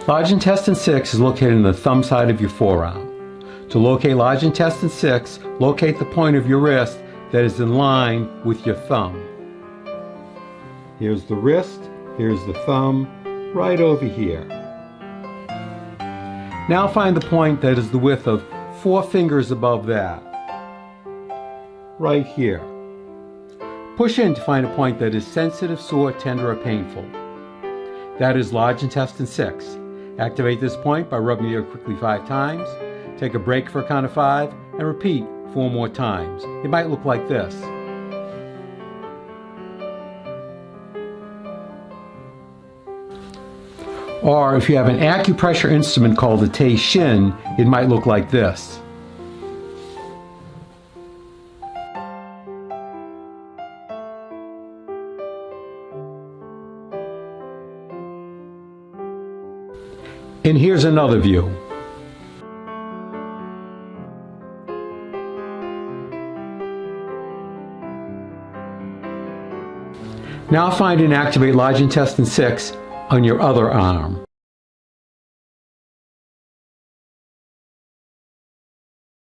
Large intestine 6 is located in the thumb side of your forearm. To locate large intestine 6, locate the point of your wrist that is in line with your thumb. Here's the wrist, here's the thumb, right over here. Now find the point that is the width of 4 fingers above that. Right here. Push in to find a point that is sensitive, sore, tender, or painful. That is large intestine 6. Activate this point by rubbing the ear quickly 5 times. Take a break for a count of 5 and repeat 4 more times. It might look like this. Or if you have an acupressure instrument called a SHIN, it might look like this. And here's another view. Now find and activate large intestine 6 on your other arm.